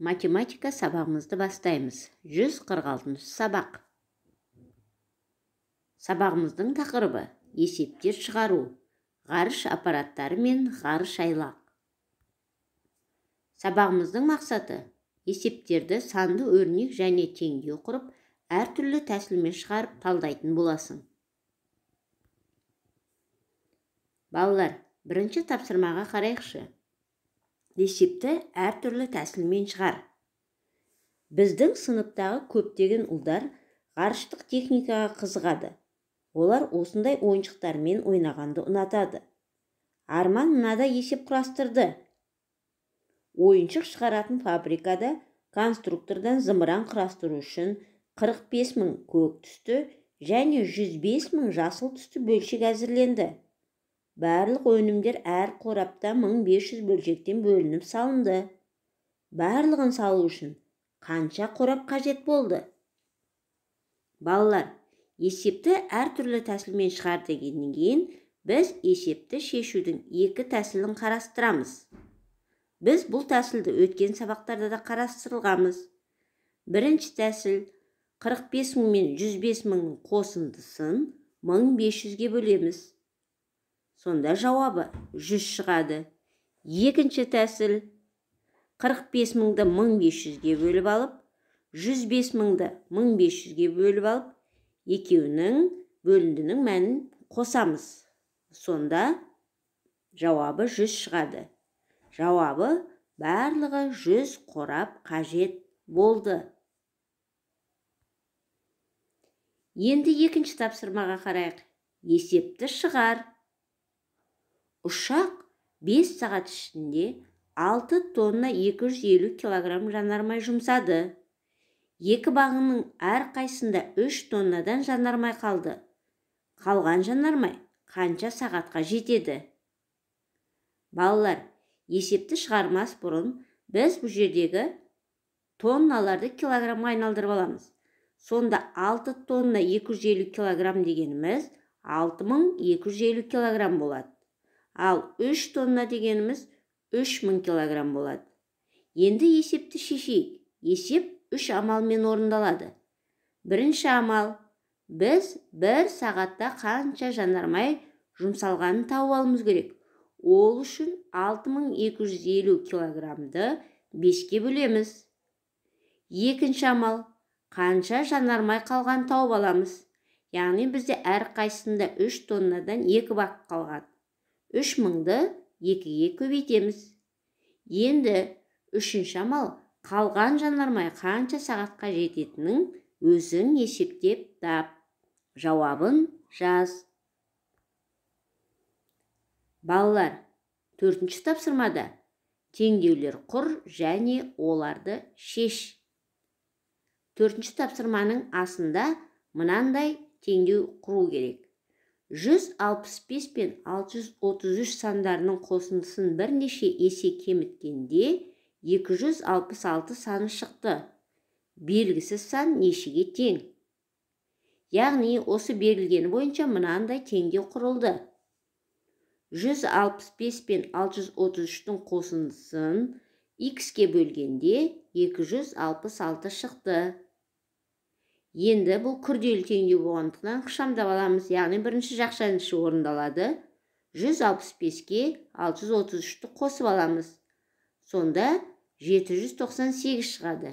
Математика сабағымызды бастаймыз. 146 сабақ. Сабағымыздың тақырыбы есептер шығару, ғарыш аппараттары мен ғарыш айлақ. Сабағымыздың мақсаты есептерді санды өрнек және теңдеу құрып, әртүрлі тәсілмен шығарып талдайтын боласың. Балалар, бірінші тапсырмаға қарайықшы. Есепті әртүрлі тәсілмен шығар. Біздің сыныптағы көптеген ұлдар ғарыштық техникаға қызығады. Олар осындай ойыншықтармен ойнағанды ұнатады. Арман мынада есеп құрастырды. Ойыншық шығаратын фабрикада конструктордан зымыран құрастыру үшін 45.000 көк түсті және 105.000 жасыл түсті бөлшек әзірленді. Барлық өнімдер әр қорапта 1500 бөлшектен бөлініп салынды. Барлығын салу үшін қанша қорап қажет болды? Балалар, есепті әртүрлі тәсілмен шығар дегеннен кейін, біз есепті шешудің екі тәсілін қарастырамыз. Біз бұл тәсілді өткен сабақтарда да қарастырылғанбыз. Бірінші тәсіл 45.000 мен 105.000 қосындысын 1500-ге бөлеміз. Сонда жауабы 100 шығады. Екінші тәсіл 45.000-ді 1500-ге бөліп алып, 105.000-ді 1500-ге бөліп алып, екеуінің бөліндінің мәнін қосамыз. Сонда жауабы 100 шығады. Жауабы барлығы 100 қорап қажет болды. Енді екінші тапсырмаға қарайық. Есепті шығар. Ұшақ 5 сағат ішінде 6 тонна 250 килограмм жанармай жұмсады. Екі бағының әр қайсында 3 тоннадан жанармай қалды. Қалған жанармай қанша сағатқа жетеді? Балалар, есепті шығармас бұрын біз бұл жердегі тонналарды килограммға айналдырып аламыз. Сонда 6 тонна 250 килограмм дегеніміз 6250 килограмм болады. Ал 3 тонна дегеніміз 3000 килограмм болады. Енді есепті шешейік. Есеп 3 амалмен орындалады. Бірінші амал, біз 1 сағатта қанша жанармай жұмсалғанын тауып алуымыз керек. Ол үшін 6250 килограммды 5-ке бөлеміз. Екінші амал, қанша жанармай қалған тауып аламыз. Яғни бізде әр қайсында 3 тоннадан 2 бақ қалған. 3000-ды 2-ге көбейтеміз. Енді үшінші амал, қалған жанармай қанша сағатқа жететінін өзің есептеп тап. Жауабын жаз. Балалар, төртінші тапсырмада теңдеулер құр және оларды шеш. Төртінші тапсырманың астында мынандай теңдеу құру керек. 165 пен 633 сандарының қосындысын бірнеше есе кеміткенде 266 саны шықты. Белгісіз сан нешеге тең? Яғни осы берілгені бойынша мынандай теңдеу құрылды. 165 пен 633-тің қосындысын x-ке бөлгенде 266 шықты. Енді бұл күрделі теңдеу болғандықтан ықшамдап аламыз, яғни бірінші жақшаншы орындалады. 165-ке 633-ті қосып аламыз. Сонда 798 шығады.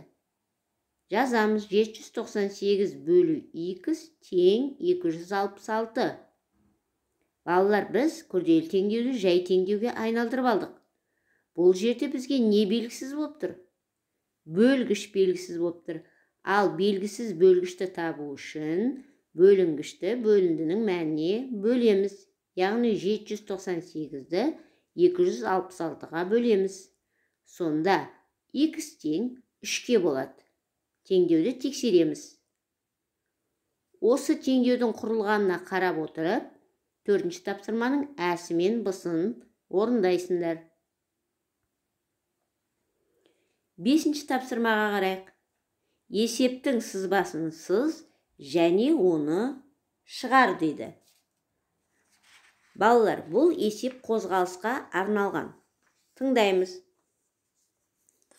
Жазамыз, 798 бөлу x тең 266. Балалар, біз күрделі теңдеуді жай теңдеуге айналдырып алдық. Бұл жерде бізге не белгісіз болып тұр? Бөлгіш белгісіз болып тұр. Ал белгісіз бөлгішті табу үшін бөлінгішті бөліндінің мәніне бөлеміз. Яғни 798-ді 266-ға бөлеміз. Сонда x тең 3-ке болады. Теңдеуді тексереміз. Осы теңдеудің құрылғанына қарап отырып, төртінші тапсырманың әсі мен бысын орындайсыңдар. Бесінші тапсырмаға қарайық. Есептің сызбасын сыз және оны шығар дейді. Балалар, бұл есеп қозғалысқа арналған. Тыңдаймыз.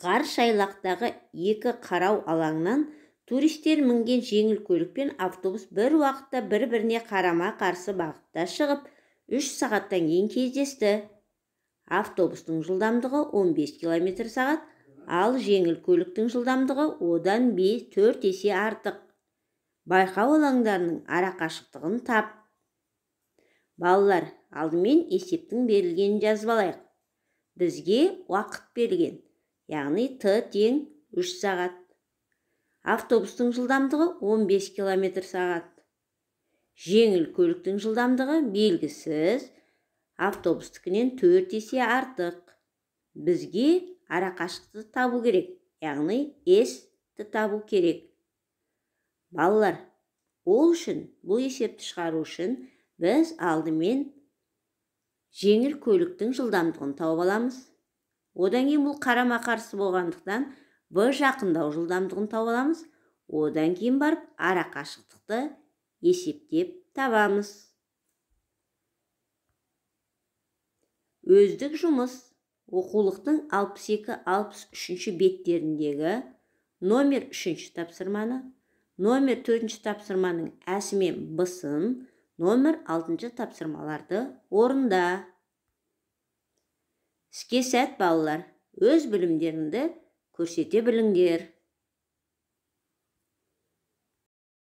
Ғарыш айлақтағы екі қарау алаңнан туристер мінген жеңіл көлік пен автобус бір уақытта бір-біріне қарама-қарсы бағытта шығып, 3 сағаттан кейін кездесті. Автобустың жылдамдығы 15 км сағат, ал жеңіл көліктің жылдамдығы одан 4 есе артық. Байқау алаңдарының арақашықтығын тап. Балалар, алдымен есептің берілгенін жазып алайық. Бізге уақыт берілген, яғни Т тең 3 сағат. Автобустың жылдамдығы 15 км сағат. Жеңіл көліктің жылдамдығы белгісіз, автобустікінен 4 есе артық. Бізге арақашықты табу керек, яғни S-ті табу керек. Балалар, ол үшін, бұл есепті шығару үшін, біз алдымен жеңіл көліктің жылдамдығын тауып аламыз. Одан кейін бұл қарама-қарсы болғандықтан В жақындау жылдамдығын тауып аламыз. Одан кейін барып арақашықтықты есептеп табамыз. Өздік жұмыс. Оқулықтың 62-63 беттеріндегі номер 3 тапсырманы, номер 4 тапсырманың әсі мен Б-сын, номер 6 тапсырмаларды орында. Іске сәт, балалар, өз білімдеріңді көрсете біліңдер.